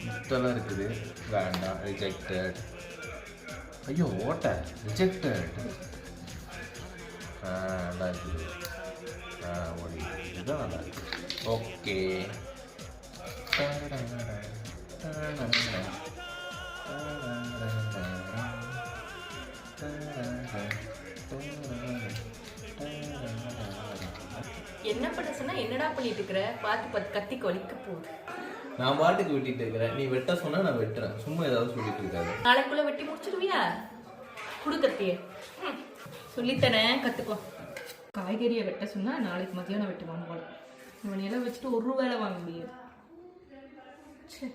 முத்தெல்லாம் இருக்குது. வேண்டாம், ரிஜெக்டட். ஐயோ ஓட்ட ரிஜெக்டட். நல்லா இருக்குது. ஓடி இதுதான் நல்லா இருக்கு. ஓகே. என்ன பண்ண சொன்னா என்னடா பண்ணிட்டு இருக்கிற? பார்த்து கத்தி கொலிக்க போகுது. நான் பாட்டுக்கு வெட்டிட்டு இருக்கிறேன். நீ வெட்ட சொன்னா நான் வெட்டுறேன். சும்மா ஏதாவது சொல்லிட்டு இருக்காது. நாளைக்குள்ள வெட்டி முடிச்சிருவியா? குடு கத்திய. சொல்லித்தரேன், கத்துக்கோ. காய்கறியை வெட்ட சொன்னா நாளைக்கு மதியானம் வெட்டுவாங்க போல. இவனையெல்லாம் வச்சுட்டு ஒரு வேலை வாங்க முடியாது. சரி.